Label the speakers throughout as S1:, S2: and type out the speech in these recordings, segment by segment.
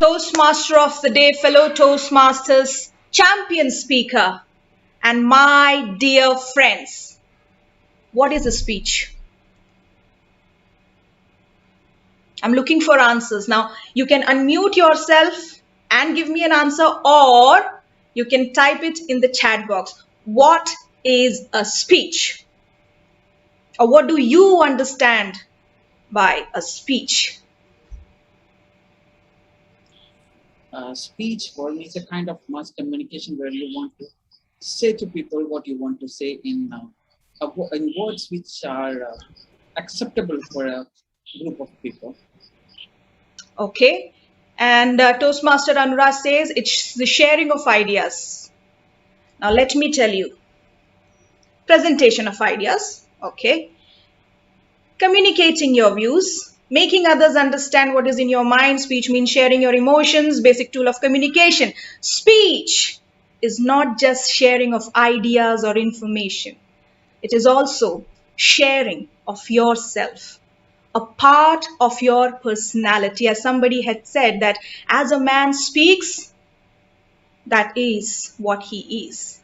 S1: Toastmaster of the day, fellow Toastmasters, champion speaker, and my dear friends. What is a speech? I'm looking for answers. Now, you can unmute yourself and give me an answer, or you can type it in the chat box. What is a speech? Or what do you understand by a speech?
S2: Speech for me is a kind of mass communication where you want to say to people what you want to say in words which are acceptable for a group of people.
S1: Okay. And Toastmaster Anurag says it's the sharing of ideas. Now, let me tell you. Presentation of ideas. Okay. Communicating your views. Making others understand what is in your mind. Speech means sharing your emotions. Basic tool of communication. Speech is not just sharing of ideas or information. It is also sharing of yourself, a part of your personality. As somebody had said, that as a man speaks, that is what he is,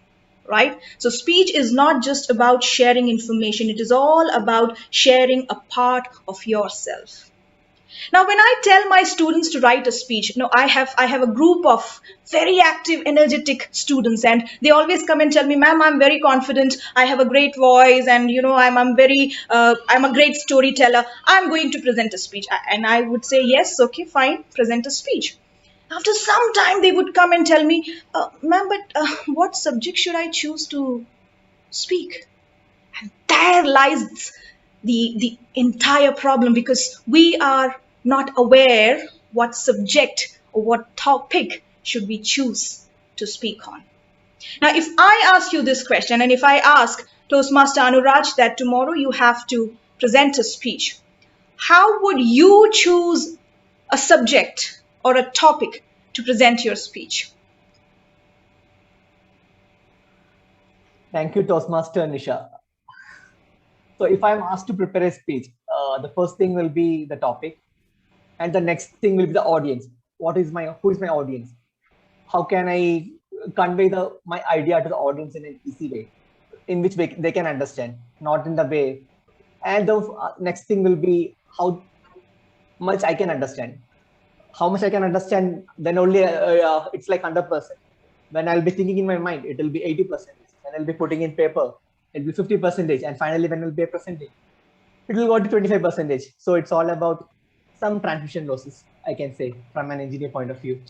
S1: right? So speech is not just about sharing information. It is all about sharing a part of yourself. Now, when I tell my students to write a speech, I have a group of very active, energetic students, and they always come and tell me, "Ma'am, I'm very confident. I have a great voice, and I'm a great storyteller. I'm going to present a speech." And I would say, "Yes, okay, fine, present a speech." After some time, they would come and tell me, "Ma'am, but what subject should I choose to speak?" And there lies the entire problem, because we are not aware what subject or what topic should we choose to speak on. Now, if I ask you this question, and if I ask Toastmaster Anuraj that tomorrow you have to present a speech, how would you choose a subject or a topic to present your speech?
S3: Thank you, Toastmaster Nisha. So if I'm asked to prepare a speech, the first thing will be the topic, and the next thing will be the audience. Who is my audience? How can I convey my idea to the audience in an easy way, in which way they can understand, not in the way. And the next thing will be how much I can understand. How much I can understand, then only it's like 100%. When I'll be thinking in my mind, it will be 80%. When I'll be putting in paper, it'll be 50%. And finally, when it'll be a percentage, it will go to 25%. So it's all about some transmission losses, I can say, from an engineer point of view.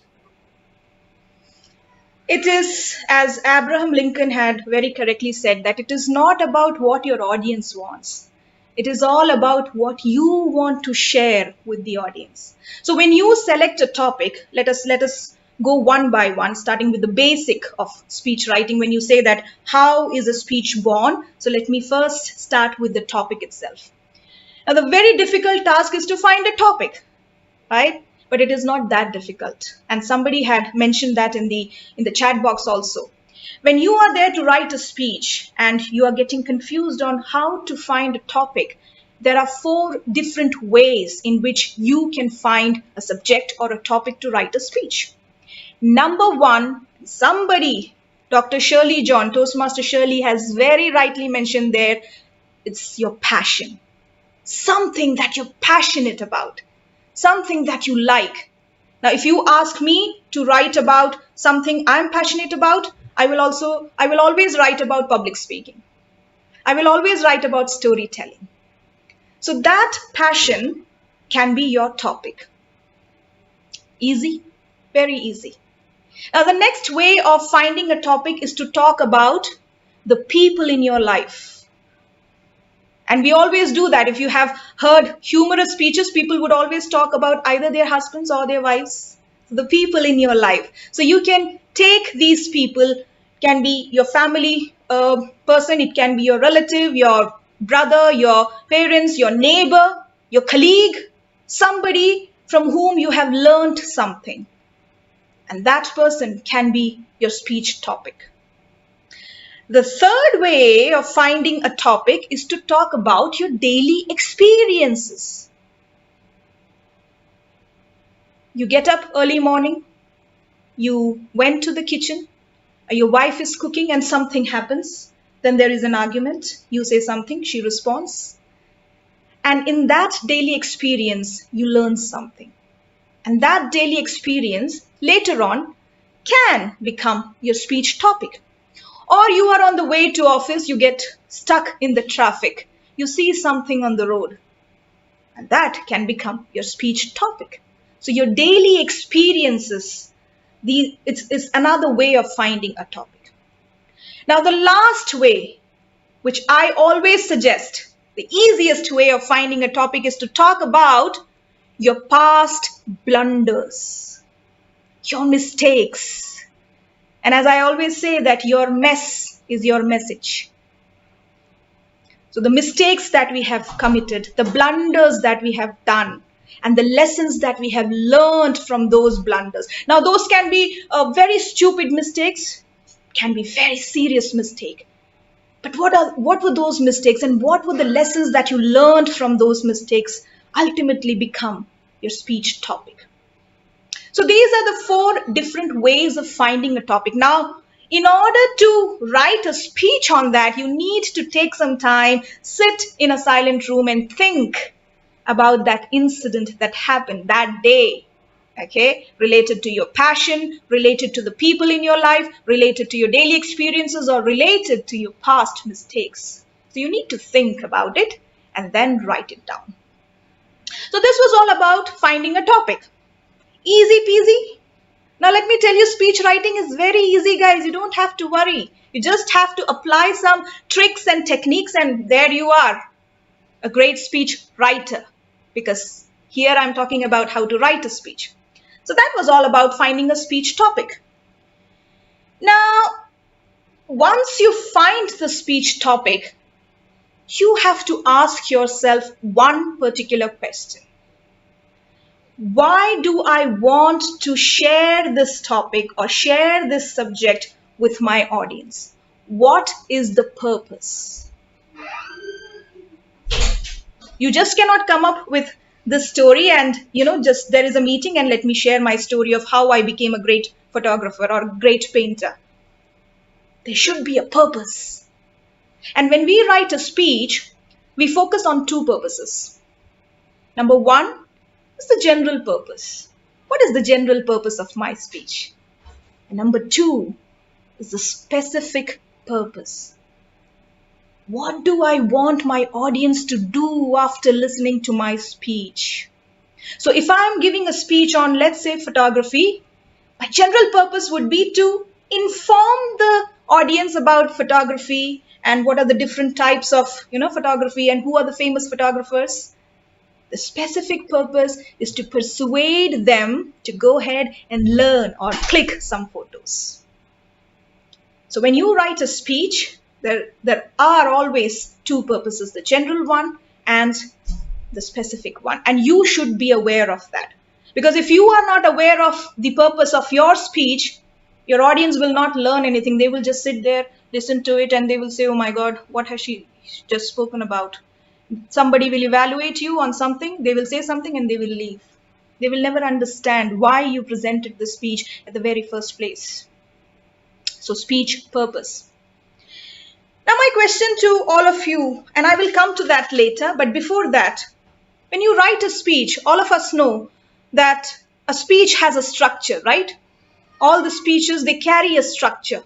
S1: It is, as Abraham Lincoln had very correctly said, that it is not about what your audience wants. It is all about what you want to share with the audience. So when you select a topic, let us go one by one, starting with the basic of speech writing. When you say that, how is a speech born? So let me first start with the topic itself. Now, the very difficult task is to find a topic, right? But it is not that difficult. And somebody had mentioned that in the chat box also. When you are there to write a speech and you are getting confused on how to find a topic, there are 4 different ways in which you can find a subject or a topic to write a speech. Number 1, somebody, Dr. Shirley John, Toastmaster Shirley, has very rightly mentioned there, it's your passion. Something that you're passionate about. Something that you like. Now, if you ask me to write about something I'm passionate about, I will always write about public speaking. I will always write about storytelling. So that passion can be your topic. Easy, very easy. Now, the next way of finding a topic is to talk about the people in your life. And we always do that. If you have heard humorous speeches, people would always talk about either their husbands or their wives, the people in your life. So you can take these people, can be your family person, it can be your relative, your brother, your parents, your neighbor, your colleague, somebody from whom you have learned something. And that person can be your speech topic. The third way of finding a topic is to talk about your daily experiences. You get up early morning, you went to the kitchen, your wife is cooking and something happens, then there is an argument, you say something, she responds, and in that daily experience, you learn something. And that daily experience later on can become your speech topic. Or you are on the way to office, you get stuck in the traffic, you see something on the road, and that can become your speech topic. So your daily experiences, it's another way of finding a topic. Now the last way, which I always suggest, the easiest way of finding a topic is to talk about your past blunders, your mistakes. And as I always say, that your mess is your message. So the mistakes that we have committed, the blunders that we have done, and the lessons that we have learned from those blunders. Now those can be very stupid mistakes, can be very serious mistake. But what were those mistakes, and what were the lessons that you learned from those mistakes ultimately become your speech topic? So these are the 4 different ways of finding a topic. Now, in order to write a speech on that, you need to take some time, sit in a silent room and think about that incident that happened that day. Okay, related to your passion, related to the people in your life, related to your daily experiences, or related to your past mistakes. So you need to think about it and then write it down. So this was all about finding a topic. Easy peasy. Now let me tell you, speech writing is very easy, guys. You don't have to worry. You just have to apply some tricks and techniques, and there you are, a great speech writer. Because here I'm talking about how to write a speech. So that was all about finding a speech topic. Now, once you find the speech topic, you have to ask yourself one particular question. Why do I want to share this topic or share this subject with my audience? What is the purpose? You just cannot come up with this story and, just there is a meeting and let me share my story of how I became a great photographer or a great painter. There should be a purpose. And when we write a speech, we focus on 2 purposes. Number 1 is the general purpose. What is the general purpose of my speech? And number 2 is the specific purpose. What do I want my audience to do after listening to my speech? So if I'm giving a speech on, let's say, photography, my general purpose would be to inform the audience about photography and what are the different types of, photography and who are the famous photographers. The specific purpose is to persuade them to go ahead and learn or click some photos. So when you write a speech, there are always 2 purposes, the general one and the specific one. And you should be aware of that. Because if you are not aware of the purpose of your speech, your audience will not learn anything. They will just sit there, listen to it, and they will say, oh my God, what has she just spoken about? Somebody will evaluate you on something, they will say something and they will leave. They will never understand why you presented the speech at the very first place. So speech purpose. Now my question to all of you, and I will come to that later, but before that, when you write a speech, all of us know that a speech has a structure, right? All the speeches, they carry a structure.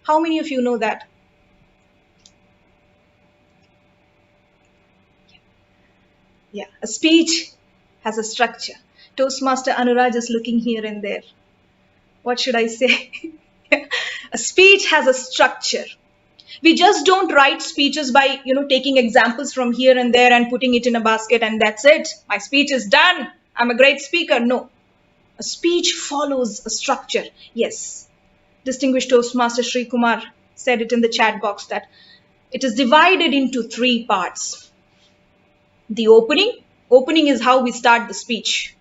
S1: How many of you know that? Yeah, a speech has a structure. Toastmaster Anuraj is looking here and there. What should I say? A speech has a structure. We just don't write speeches by, taking examples from here and there and putting it in a basket and that's it. My speech is done. I'm a great speaker. No. A speech follows a structure. Yes. Distinguished Toastmaster Sri Kumar said it in the chat box that it is divided into 3 parts. The opening. Opening is how we start the speech.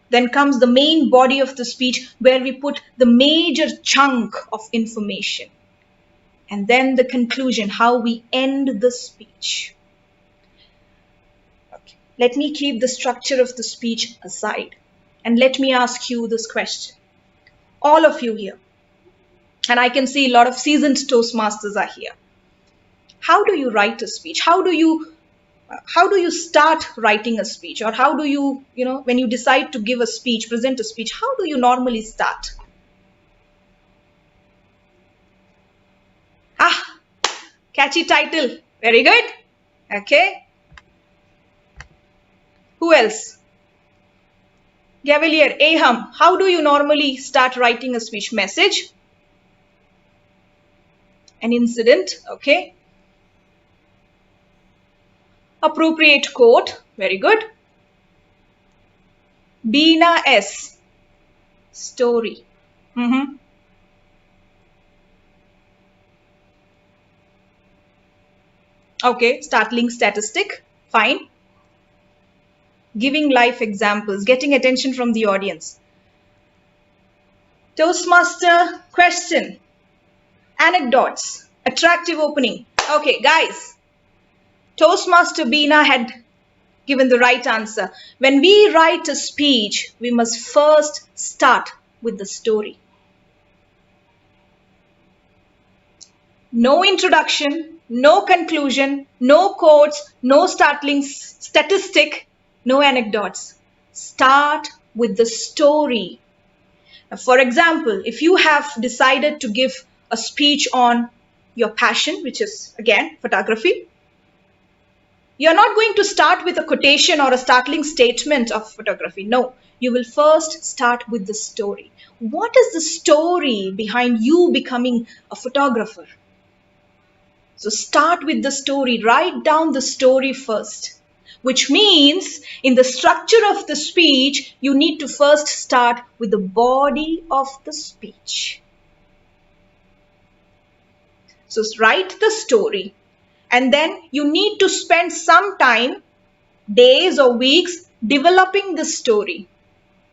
S1: Then comes the main body of the speech where we put the major chunk of information. And then the conclusion, how we end the speech. Okay. Let me keep the structure of the speech aside And let me ask you this question. All of you here, and I can see a lot of seasoned Toastmasters are here. How do you write a speech? How do you start writing a speech? Or how do you, when you decide to give a speech, present a speech, how do you normally start? Catchy title. Very good. Okay. Who else? Gavalier, Aham, how do you normally start writing a speech? Message, an incident, okay. Appropriate quote, very good. Beena S, story. Okay, startling statistic, fine. Giving life examples, getting attention from the audience. Toastmaster question, anecdotes, attractive opening. Okay, guys, Toastmaster Beena had given the right answer. When we write a speech, we must first start with the story. No introduction, no conclusion, no quotes, no startling statistic, no anecdotes. Start with the story. For example, if you have decided to give a speech on your passion, which is again photography, you're not going to start with a quotation or a startling statement of photography. No, you will first start with the story. What is the story behind you becoming a photographer? So start with the story, write down the story first, which means in the structure of the speech, you need to first start with the body of the speech. So write the story, and then you need to spend some time, days or weeks, developing the story.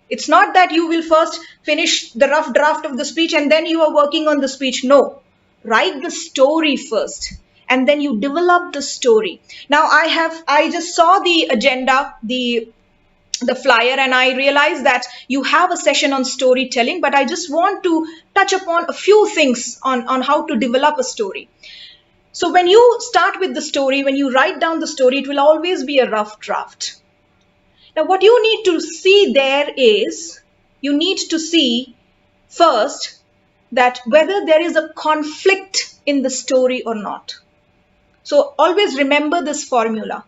S1: It's not that you will first finish the rough draft of the speech and then you are working on the speech. No, write the story first and then you develop the story. Now I just saw the agenda, the flyer, and I realized that you have a session on storytelling, but I just want to touch upon a few things on how to develop a story. So when you start with the story, when you write down the story, it will always be a rough draft. Now, what you need to see there is, you need to see first that whether there is a conflict in the story or not. So always remember this formula: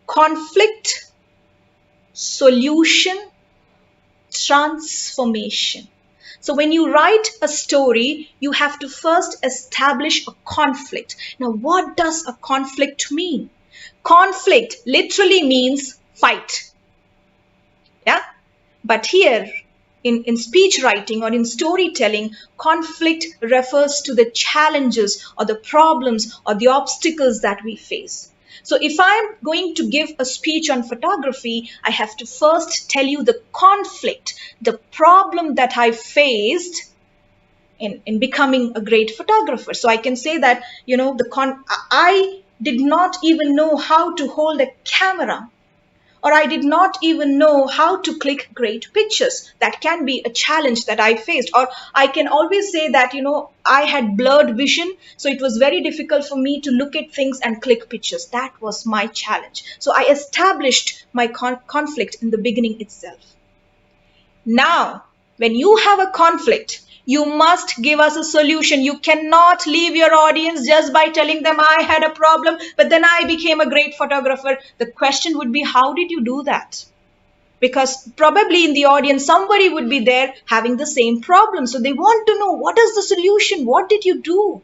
S1: conflict, solution, transformation. So when you write a story, you have to first establish a conflict. Now, what does a conflict mean? Conflict literally means fight. Yeah, but here in speech writing or in storytelling, conflict refers to the challenges or the problems or the obstacles that we face. So if I'm going to give a speech on photography, I have to first tell you the conflict, the problem that I faced in becoming a great photographer. So I can say that, I did not even know how to hold a camera, or I did not even know how to click great pictures. That can be a challenge that I faced. Or I can always say that, I had blurred vision, so it was very difficult for me to look at things and click pictures. That was my challenge. So I established my conflict in the beginning itself. Now, when you have a conflict, you must give us a solution. You cannot leave your audience just by telling them I had a problem, but then I became a great photographer. The question would be, how did you do that? Because probably in the audience, somebody would be there having the same problem. So they want to know, what is the solution? What did you do?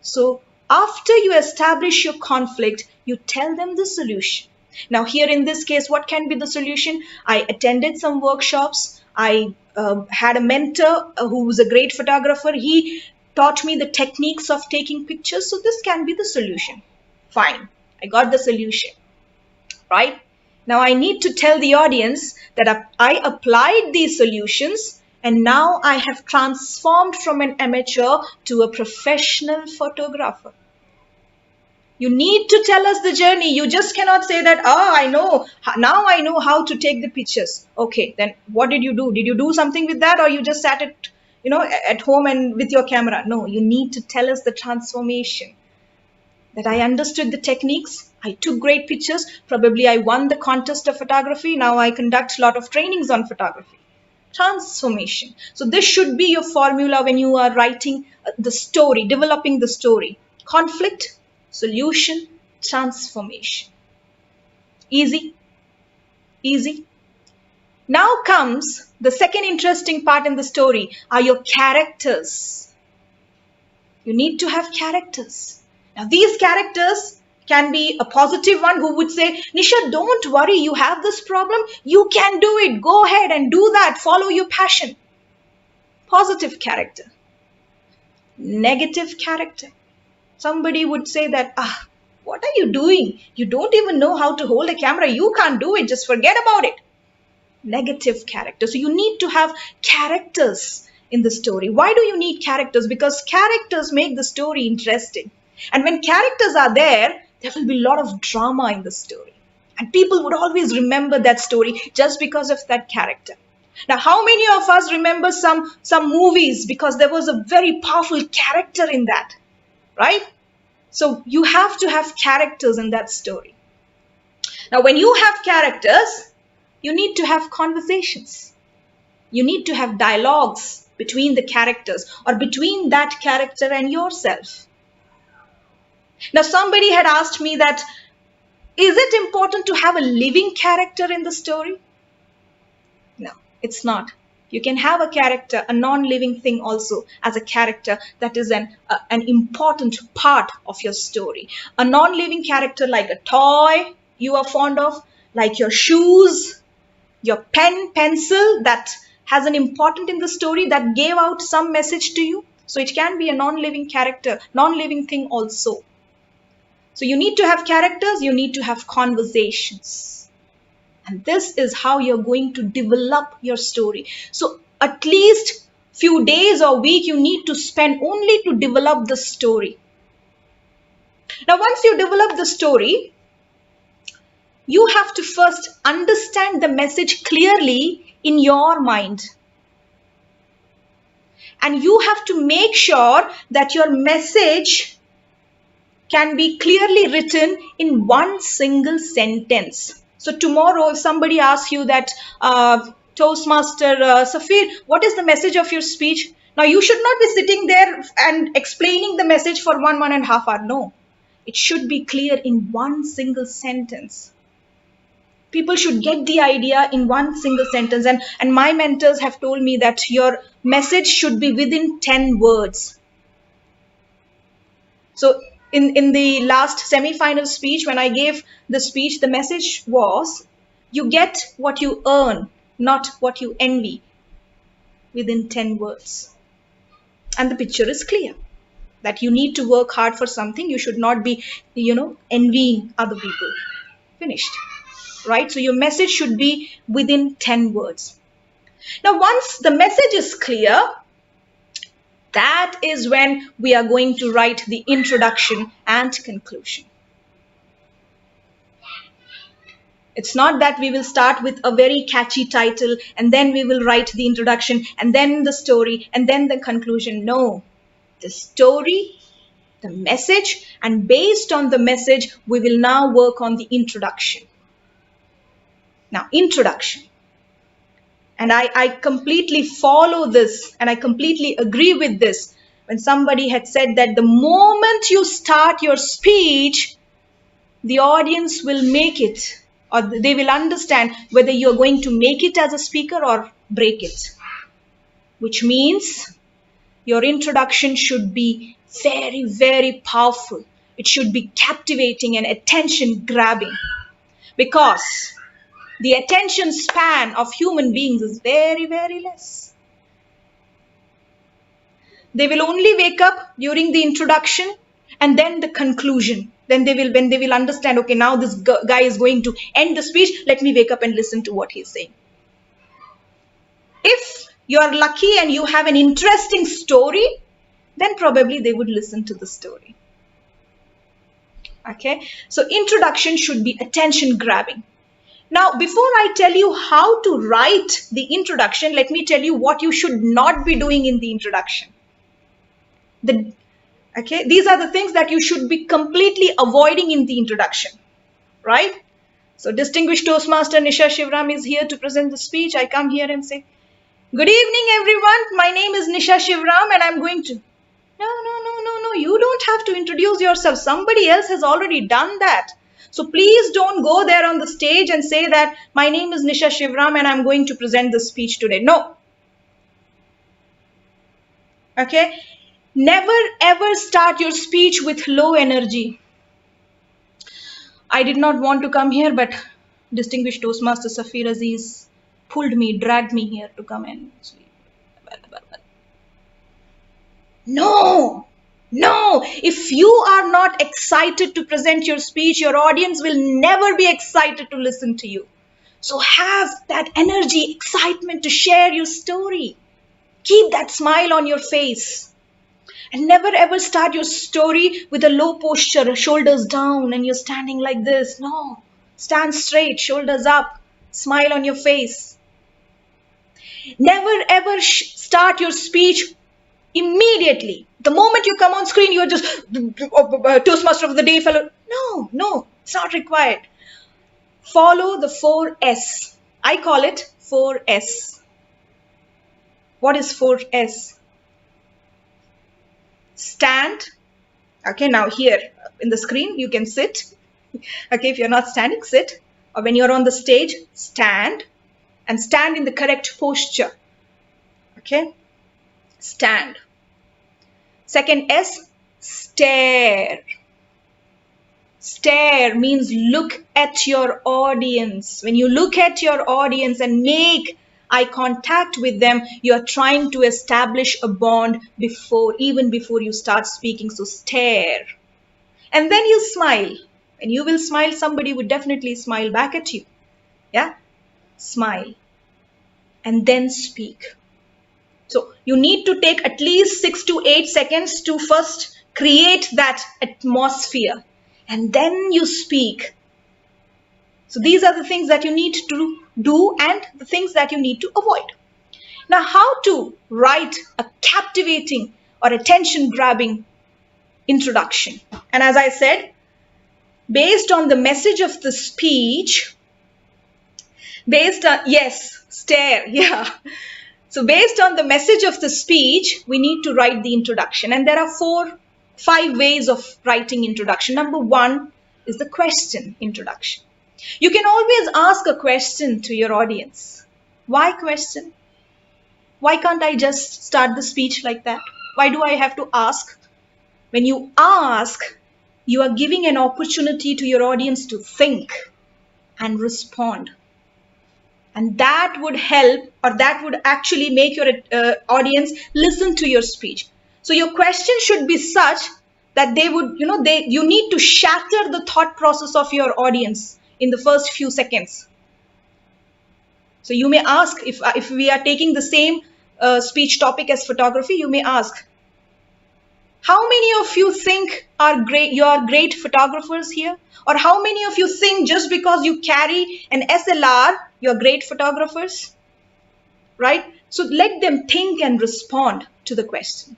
S1: So after you establish your conflict, you tell them the solution. Now here in this case, what can be the solution? I attended some workshops. I had a mentor who was a great photographer. He taught me the techniques of taking pictures. So this can be the solution. Fine, I got the solution, right? Now I need to tell the audience that I applied these solutions and now I have transformed from an amateur to a professional photographer. You need to tell us the journey. You just cannot say that, now I know how to take the pictures. Okay, then what did you do? Did you do something with that, or you just sat at home and with your camera? No, you need to tell us the transformation. That I understood the techniques. I took great pictures. Probably I won the contest of photography. Now I conduct a lot of trainings on photography. Transformation. So this should be your formula when you are writing the story, developing the story. Conflict, solution, transformation. Easy? Easy? Now comes the second interesting part in the story are your characters. You need to have characters. Now these characters can be a positive one who would say, Nisha, don't worry, you have this problem. You can do it. Go ahead and do that. Follow your passion. Positive character. Negative character. Somebody would say that, what are you doing? You don't even know how to hold a camera. You can't do it. Just forget about it. Negative character. So you need to have characters in the story. Why do you need characters? Because characters make the story interesting. And when characters are there will be a lot of drama in the story. And people would always remember that story just because of that character. Now, how many of us remember some movies because there was a very powerful character in that, right? So you have to have characters in that story. Now, when you have characters, you need to have conversations. You need to have dialogues between the characters or between that character and yourself. Now, somebody had asked me that, is it important to have a living character in the story? No, it's not. You can have a character, a non-living thing also as a character that is an important part of your story. A non-living character like a toy you are fond of, like your shoes, your pen, pencil that has an important in the story that gave out some message to you. So it can be a non-living character, non-living thing also. So you need to have characters, you need to have conversations. And this is how you're going to develop your story. So at least few days or week you need to spend only to develop the story. Now once you develop the story, you have to first understand the message clearly in your mind. And you have to make sure that your message can be clearly written in one single sentence. So tomorrow, if somebody asks you that, Toastmaster Safir, what is the message of your speech? Now, you should not be sitting there and explaining the message for 1.5 hours. No, it should be clear in one single sentence. People should get the idea in one single sentence. And my mentors have told me that your message should be within 10 words. So in the last semi-final speech, when I gave the speech, the message was, you get what you earn, not what you envy, within 10 words. And the picture is clear that you need to work hard for something. You should not be, envying other people. Finished. Right? So your message should be within 10 words. Now, once the message is clear, that is when we are going to write the introduction and conclusion. It's not that we will start with a very catchy title and then we will write the introduction and then the story and then the conclusion. No, the story, the message, and based on the message, we will now work on the introduction. Now, introduction. And I completely follow this and I completely agree with this. When somebody had said that the moment you start your speech, the audience will make it, or they will understand whether you're going to make it as a speaker or break it. Which means your introduction should be very, very powerful. It should be captivating and attention grabbing. Because the attention span of human beings is very, very less. They will only wake up during the introduction and then the conclusion. Then when they will understand, okay, now this guy is going to end the speech, let me wake up and listen to what he's saying. If you are lucky and you have an interesting story, then probably they would listen to the story. Okay, so introduction should be attention grabbing. Now, before I tell you how to write the introduction, let me tell you what you should not be doing in the introduction. Okay, these are the things that you should be completely avoiding in the introduction, right? So distinguished Toastmaster Nisha Shivram is here to present the speech. I come here and say, good evening, everyone. My name is Nisha Shivram and I'm going to... No. You don't have to introduce yourself. Somebody else has already done that. So please don't go there on the stage and say that my name is Nisha Shivram and I'm going to present the speech today. No. Okay. Never ever start your speech with low energy. I did not want to come here, but distinguished Toastmaster Safir Aziz pulled me, dragged me here to come and speak. No, if you are not excited to present your speech, your audience will never be excited to listen to you. So have that energy, excitement to share your story. Keep that smile on your face. And never ever start your story with a low posture, shoulders down, and you're standing like this. No, stand straight, shoulders up, smile on your face. Never ever start your speech immediately. The moment you come on screen, you're just Toastmaster of the day fellow. No, it's not required. Follow the 4S. I call it 4S. What is 4S? Stand. Okay, now here in the screen, you can sit. Okay, if you're not standing, sit. Or when you're on the stage, stand. And stand in the correct posture. Okay, stand. Second S, stare. Stare means look at your audience. When you look at your audience and make eye contact with them, you are trying to establish a bond even before you start speaking. So stare. And then you smile. When you will smile, somebody would definitely smile back at you. Yeah? Smile. And then speak. So you need to take at least 6 to 8 seconds to first create that atmosphere. And then you speak. So these are the things that you need to do and the things that you need to avoid. Now, how to write a captivating or attention-grabbing introduction? And as I said, based on the message of the speech, stare, yeah. So based on the message of the speech, we need to write the introduction. And there are 5 ways of writing introduction. Number 1 is the question introduction. You can always ask a question to your audience. Why question? Why can't I just start the speech like that? Why do I have to ask? When you ask, you are giving an opportunity to your audience to think and respond. And that would help, or that would actually make your audience listen to your speech. So your question should be such that they would, you need to shatter the thought process of your audience in the first few seconds. So you may ask, if we are taking the same speech topic as photography, you may ask, how many of you think you are great photographers here? Or how many of you think just because you carry an SLR, you're great photographers? Right? So let them think and respond to the question.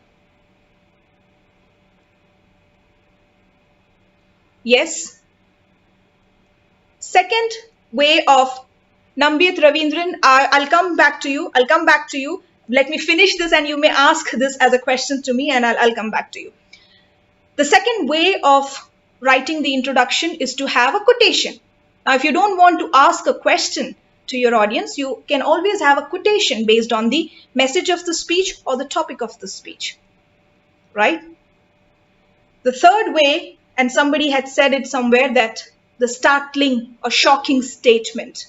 S1: Yes? Second way of Nambit Ravindran, I'll come back to you. Let me finish this and you may ask this as a question to me and I'll come back to you. The second way of writing the introduction is to have a quotation. Now, if you don't want to ask a question to your audience, you can always have a quotation based on the message of the speech or the topic of the speech, right? The third way, and somebody had said it somewhere, that the startling or shocking statement.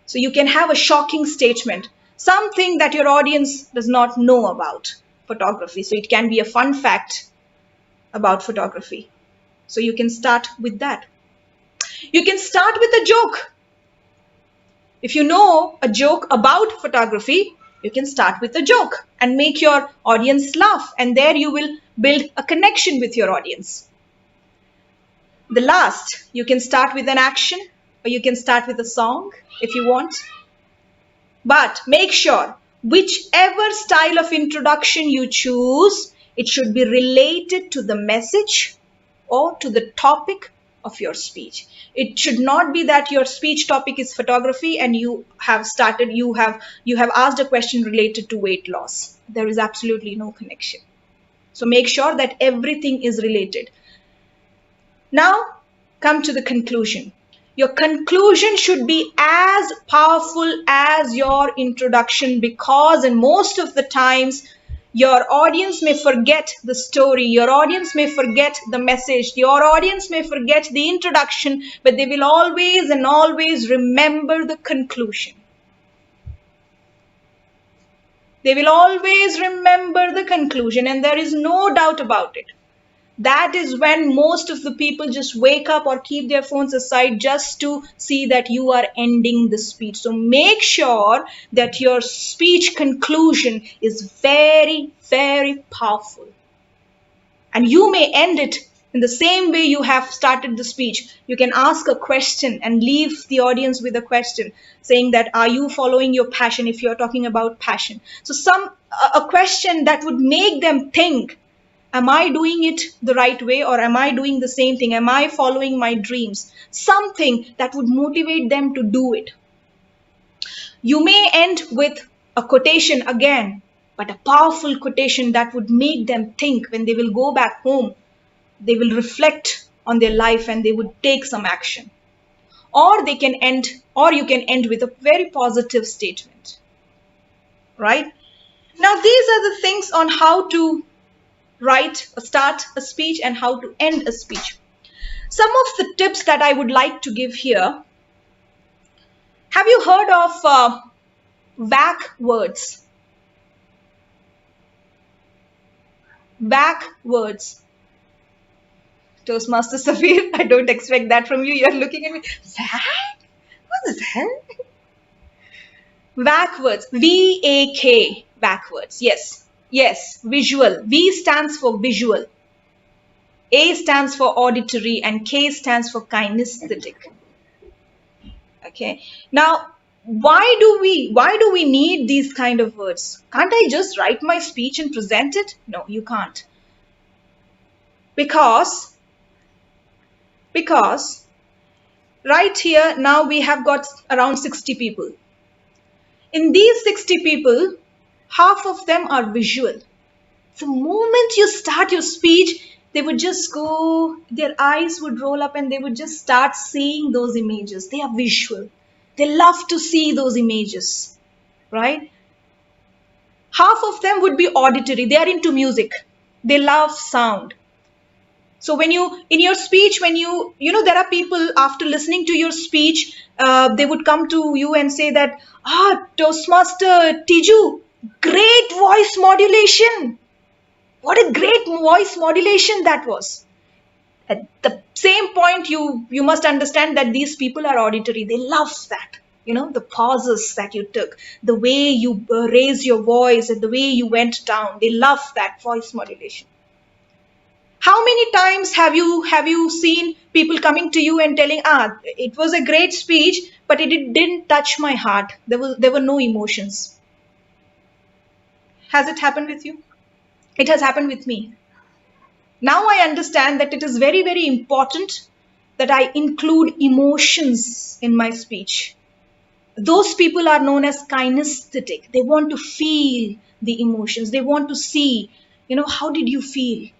S1: So you can have a shocking statement, something that your audience does not know about photography. So it can be a fun fact about photography. So you can start with that. You can start with a joke. If you know a joke about photography, you can start with a joke and make your audience laugh. And there you will build a connection with your audience. The last, you can start with an action or you can start with a song if you want. But make sure whichever style of introduction you choose, it should be related to the message or to the topic of your speech. It should not be that your speech topic is photography and you have asked a question related to weight loss. There is absolutely no connection. So make sure that everything is related. Now, come to the conclusion. Your conclusion should be as powerful as your introduction, because in most of the times, your audience may forget the story, your audience may forget the message, your audience may forget the introduction, but they will always and always remember the conclusion. They will always remember the conclusion, and there is no doubt about it. That is when most of the people just wake up or keep their phones aside just to see that you are ending the speech. So make sure that your speech conclusion is very, very powerful. And you may end it in the same way you have started the speech. You can ask a question and leave the audience with a question saying that, are you following your passion, if you're talking about passion. So a question that would make them think, am I doing it the right way, or am I doing the same thing? Am I following my dreams? Something that would motivate them to do it. You may end with a quotation again, but a powerful quotation that would make them think. When they will go back home, they will reflect on their life and they would take some action. Or you can end with a very positive statement. Right? Now, these are the things on how to write or start a speech and how to end a speech. Some of the tips that I would like to give here. Have you heard of vac words? Vac words. Toastmaster Safir, I don't expect that from you. You're looking at me. Vac? What is that? Vac words. V-A-K. Vac words. Yes. Yes, visual. V stands for visual. A stands for auditory and K stands for kinesthetic. Okay. Now, why do we need these kind of words? Can't I just write my speech and present it? No, you can't. Because right here now we have got around 60 people. In these 60 people, half of them are visual. The moment you start your speech, they would just go, their eyes would roll up and they would just start seeing those images. They are visual. They love to see those images, right? Half of them would be auditory. They are into music. They love sound. So when in your speech, when there are people after listening to your speech, they would come to you and say that, Toastmaster Tiju, great voice modulation. What a great voice modulation that was. At the same point, you must understand that these people are auditory. They love that. The pauses that you took, the way you raised your voice and the way you went down. They love that voice modulation. How many times have you seen people coming to you and telling, it was a great speech, but it didn't touch my heart. There were no emotions. Has it happened with you? It has happened with me. Now I understand that it is very, very important that I include emotions in my speech. Those people are known as kinesthetic. They want to feel the emotions. They want to see, how did you feel?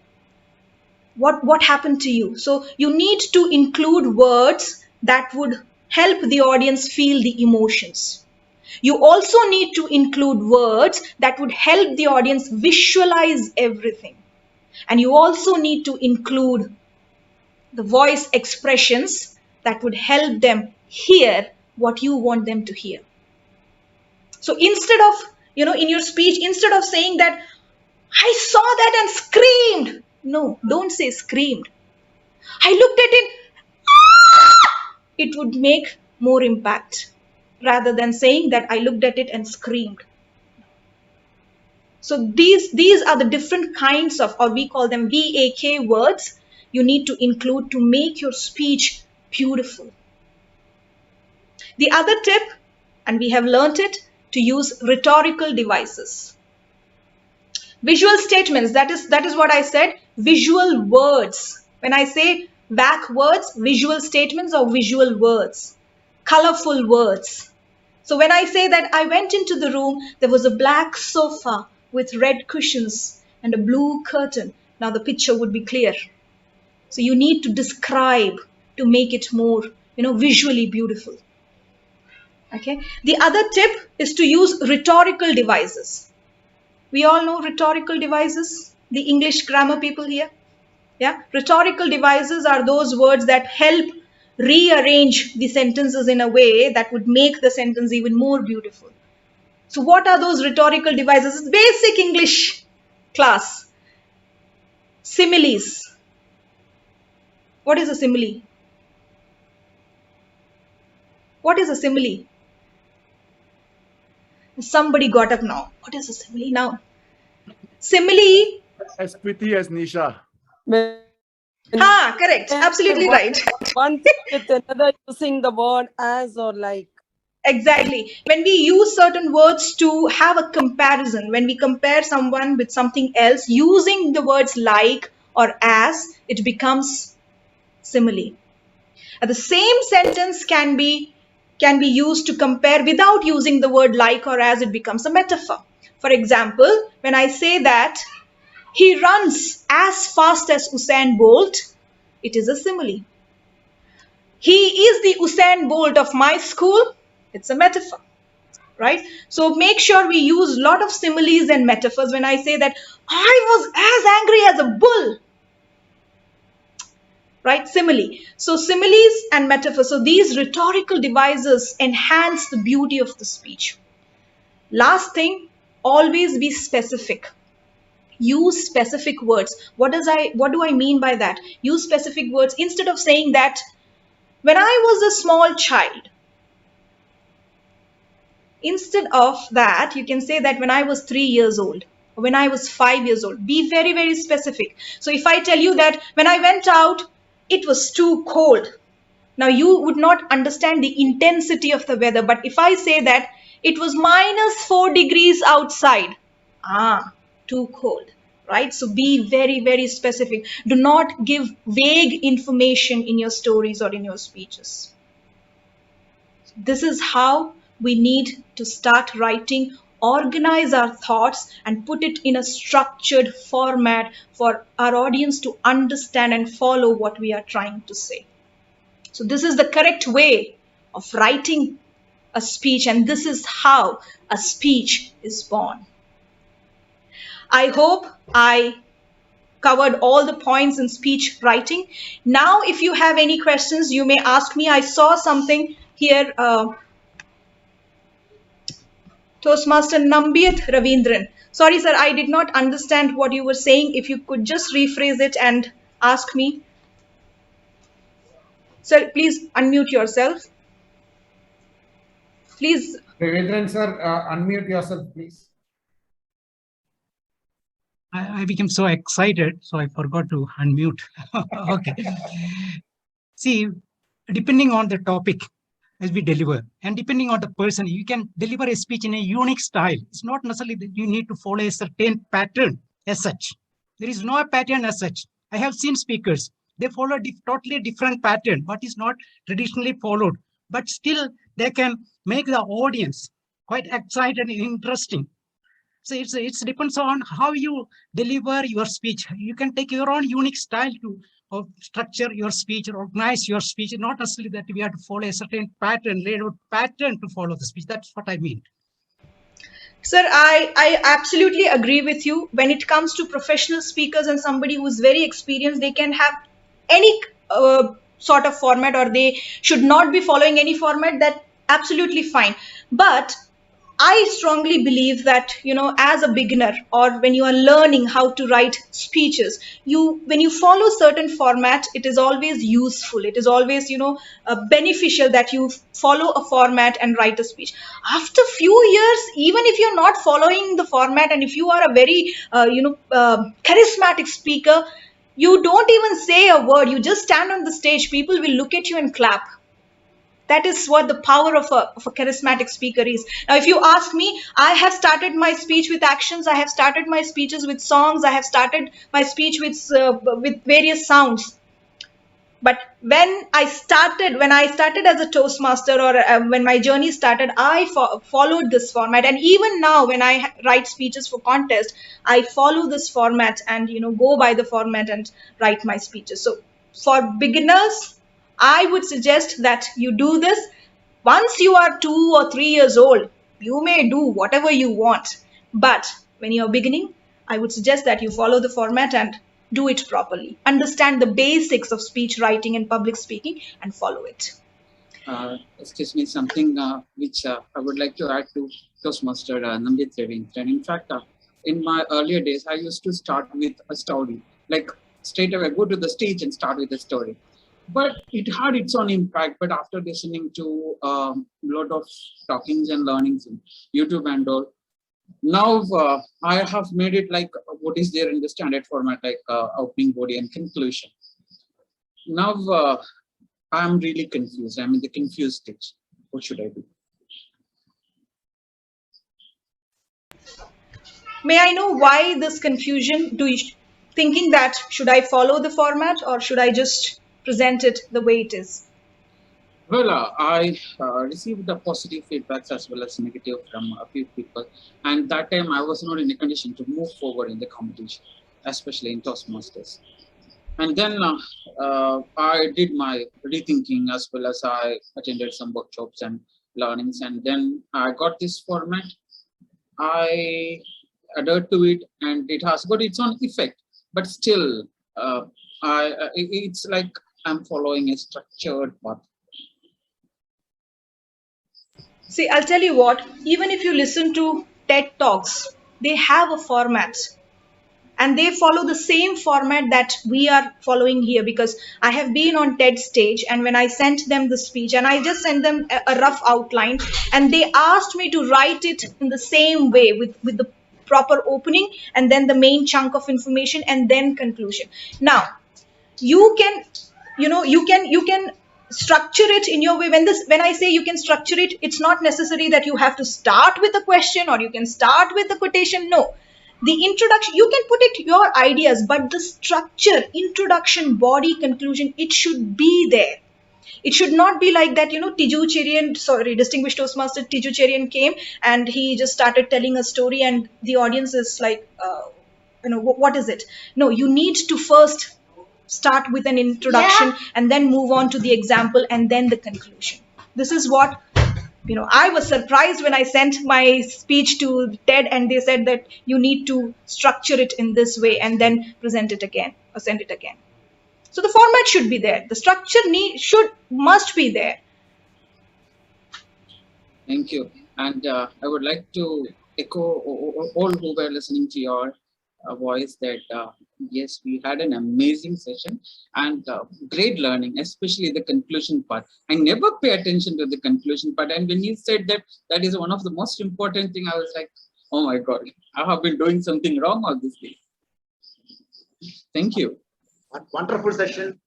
S1: What happened to you? So you need to include words that would help the audience feel the emotions. You also need to include words that would help the audience visualize everything. And you also need to include the voice expressions that would help them hear what you want them to hear. So instead of, in your speech, instead of saying that, I saw that and screamed. No, don't say screamed. I looked at it. It would make more impact rather than saying that I looked at it and screamed. So these are the different kinds of, or we call them VAK words. you need to include to make your speech beautiful. The other tip, and we have learnt it, to use rhetorical devices. Visual statements, that is what I said, visual words. When I say back words, visual statements or visual words, colorful words. So when I say that I went into the room, there was a black sofa with red cushions and a blue curtain. Now the picture would be clear. So you need to describe to make it more, visually beautiful. Okay. The other tip is to use rhetorical devices. We all know rhetorical devices, the English grammar people here. Yeah. Rhetorical devices are those words that help rearrange the sentences in a way that would make the sentence even more beautiful. So what are those rhetorical devices? It's basic English class. Similes. What is a simile? What is a simile? Somebody got up now. What is a simile now? Simile.
S4: As pretty as Nisha.
S1: Correct. Absolutely right.
S5: One with another using the word as or like.
S1: Exactly. When we use certain words to have a comparison, when we compare someone with something else, using the words like or as, it becomes simile. The same sentence can be used to compare without using the word like or as, it becomes a metaphor. For example, when I say that he runs as fast as Usain Bolt, it is a simile. He is the Usain Bolt of my school, it's a metaphor, right? So make sure we use a lot of similes and metaphors. When I say that I was as angry as a bull, right? Simile. So similes and metaphors. So these rhetorical devices enhance the beauty of the speech. Last thing, always be specific. Use specific words. What do I mean by that? Use specific words instead of saying that when I was a small child. Instead of that, you can say that when I was 3 years old, or when I was 5 years old. Be very, very specific. So if I tell you that when I went out, it was too cold. Now you would not understand the intensity of the weather. But if I say that it was -4 degrees outside, too cold, right? So be very, very specific. Do not give vague information in your stories or in your speeches. This is how we need to start writing, organize our thoughts and put it in a structured format for our audience to understand and follow what we are trying to say. So this is the correct way of writing a speech, and this is how a speech is born. I hope I covered all the points in speech writing. Now, if you have any questions, you may ask me. I saw something here. Toastmaster Nambiyat Ravindran. Sorry, sir, I did not understand what you were saying. If you could just rephrase it and ask me. Sir, please unmute yourself. Please.
S6: Ravindran, sir, unmute yourself, please.
S7: I became so excited, so I forgot to unmute. Okay. See, depending on the topic as we deliver, and depending on the person, you can deliver a speech in a unique style. It's not necessarily that you need to follow a certain pattern as such. There is no pattern as such. I have seen speakers, they follow a totally different pattern, what is not traditionally followed, but still they can make the audience quite excited and interesting. So it depends on how you deliver your speech. You can take your own unique style to structure your speech or organize your speech. Not necessarily that we have to follow a certain pattern, laid out pattern to follow the speech. That's what I mean.
S1: Sir, I absolutely agree with you. When it comes to professional speakers and somebody who's very experienced, they can have any sort of format, or they should not be following any format. That absolutely fine. But I strongly believe that, as a beginner, or when you are learning how to write speeches, when you follow certain format, it is always useful. It is always, beneficial that you follow a format and write a speech. After few years, even if you're not following the format, and if you are a very, charismatic speaker, You don't even say a word. You just stand on the stage. People will look at you and clap. That is what the power of a charismatic speaker is. Now, if you ask me, I have started my speech with actions. I have started my speeches with songs. I have started my speech with various sounds. But when I started as a Toastmaster, or when my journey started, I followed this format. And even now, when I write speeches for contest, I follow this format and, go by the format and write my speeches. So for beginners, I would suggest that you do this. Once you are 2 or 3 years old, you may do whatever you want. But when you're beginning, I would suggest that you follow the format and do it properly. Understand the basics of speech writing and public speaking and follow it.
S2: Excuse me, something which I would like to add to Toastmaster Namjit Ravindran. In fact, in my earlier days, I used to start with a story, like straight away go to the stage and start with a story. But it had its own impact. But after listening to a lot of talkings and learnings in YouTube and all, now I have made it like what is there in the standard format, like opening, body, and conclusion. Now I'm really confused. I'm in the confused stage. What should I do?
S1: May I know why this confusion? Thinking that should I follow the format or should I just present it the way it is?
S2: Well, I received the positive feedbacks as well as negative from a few people. And that time I was not in a condition to move forward in the competition, especially in Toastmasters. And then I did my rethinking as well as I attended some workshops and learnings. And then I got this format. I adhered to it and it has got its own effect. But still, it's like I'm following a structured path.
S1: See, I'll tell you what, even if you listen to TED Talks, they have a format. And they follow the same format that we are following here, because I have been on TED stage, and when I sent them the speech and I just sent them a rough outline, and they asked me to write it in the same way with the proper opening and then the main chunk of information and then conclusion. Now, you can structure it in your way. When I say you can structure it, it's not necessary that you have to start with a question or you can start with a quotation. No, the introduction, you can put it your ideas, but the structure, introduction, body, conclusion, it should be there. It should not be like that, distinguished Toastmaster Tiju Cherian came and he just started telling a story and the audience is like, what is it? No, you need to first start with an introduction and then move on to the example and then the conclusion. This is what, I was surprised when I sent my speech to TED and they said that you need to structure it in this way and then present it again or send it again. So the format should be there. The structure must be there.
S2: Thank you. And I would like to echo all who were listening to your voice that yes, we had an amazing session and great learning, especially the conclusion part. I never pay attention to the conclusion part. And when you said that that is one of the most important thing, I was like, oh my God, I have been doing something wrong all this day. Thank you.
S8: Wonderful session,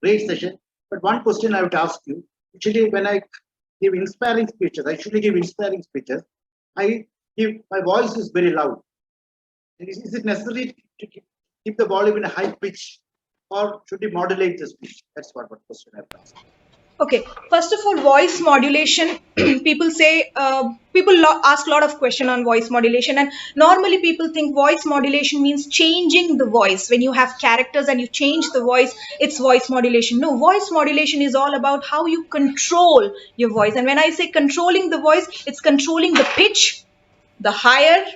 S8: great session. But one question I would ask you, actually, when I give inspiring speeches, my voice is very loud. Is it necessary to keep the volume in a high pitch or should we modulate the speech? That's what question I have asked.
S1: Okay, first of all, voice modulation, people ask a lot of questions on voice modulation, and normally people think voice modulation means changing the voice. When you have characters and you change the voice, it's voice modulation. No, voice modulation is all about how you control your voice. And when I say controlling the voice, it's controlling the pitch, the higher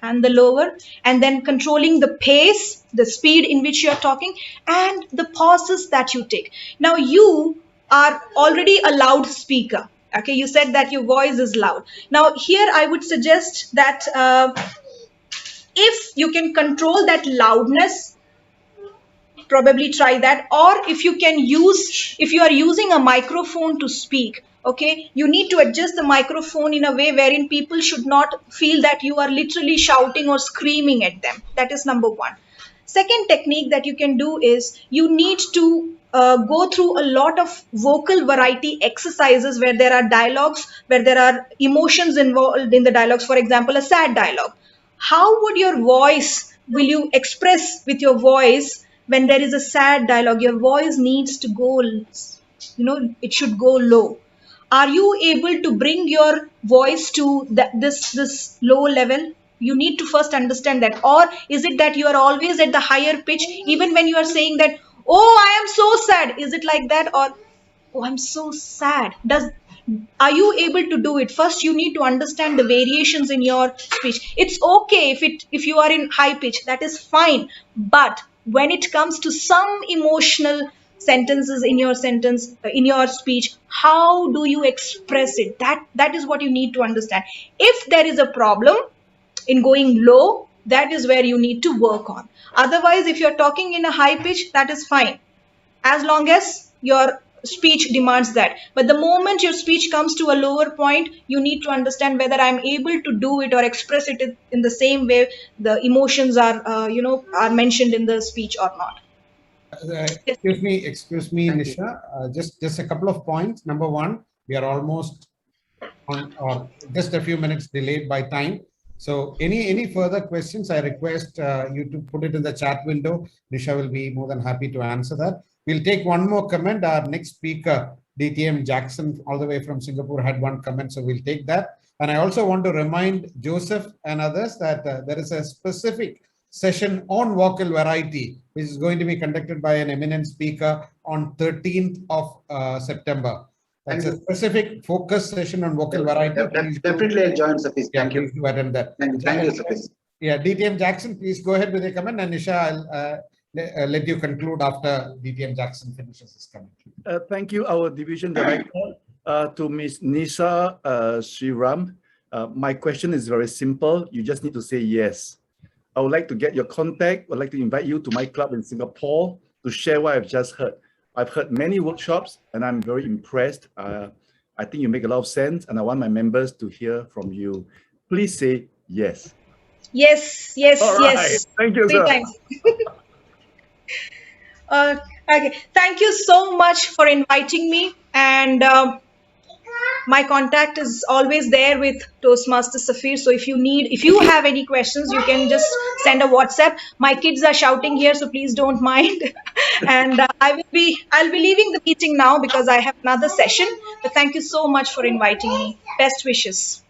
S1: and the lower, and then controlling the pace, the speed in which you're talking, and the pauses that you take. Now, you are already a loud speaker. Okay, you said that your voice is loud. Now, here I would suggest that if you can control that loudness, probably try that. Or if you are using a microphone to speak, okay, you need to adjust the microphone in a way wherein people should not feel that you are literally shouting or screaming at them. That is number one. Second technique that you can do is you need to go through a lot of vocal variety exercises where there are dialogues, where there are emotions involved in the dialogues. For example, a sad dialogue. How would your voice, will you express with your voice when there is a sad dialogue? Your voice needs to go, it should go low. Are you able to bring your voice to this low level? You need to first understand that. Or is it that you are always at the higher pitch even when you are saying that, oh, I am so sad? Is it like that? Or, oh, I'm so sad? Are you able to do it? First you need to understand the variations in your speech. It's okay if you are in high pitch, that is fine. But when it comes to some emotional sentences in your in your speech, how do you express it? That is what you need to understand. If there is a problem in going low, that is where you need to work on. Otherwise, if you're talking in a high pitch, that is fine as long as your speech demands that. But the moment your speech comes to a lower point, you need to understand whether I'm able to do it or express it in the same way the emotions are are mentioned in the speech or not.
S6: Excuse me,
S8: Thank
S6: Nisha. Just a couple of points. Number one, we are almost on, or just a few minutes delayed by time. So any further questions, I request you to put it in the chat window. Nisha will be more than happy to answer that. We'll take one more comment. Our next speaker, DTM Jackson, all the way from Singapore, had one comment, so we'll take that. And I also want to remind Joseph and others that there is a specific session on vocal variety, which is going to be conducted by an eminent speaker on 13th of September. That's a specific focus session on vocal variety.
S8: Definitely, I'll join, Safis.
S6: Thank you. To attend that.
S8: Thank you, Safis.
S6: Yeah, DTM Jackson, please go ahead with your comment. And Nisha, I'll let you conclude after DTM Jackson finishes his comment.
S4: Thank you, our division director, to Ms. Nisha Shivram. My question is very simple. You just need to say yes. I would like to get your contact. I'd like to invite you to my club in Singapore to share what I've just heard. I've heard many workshops and I'm very impressed. I think you make a lot of sense and I want my members to hear from you. Please say yes.
S1: Yes, yes,
S4: All
S1: yes.
S4: right. Thank you,
S1: 3
S4: sir.
S1: times. Okay. Thank you so much for inviting me. And my contact is always there with Toastmasters Safir. So if you have any questions, you can just send a WhatsApp. My kids are shouting here, so please don't mind. And I'll be leaving the meeting now because I have another session. But thank you so much for inviting me. Best wishes.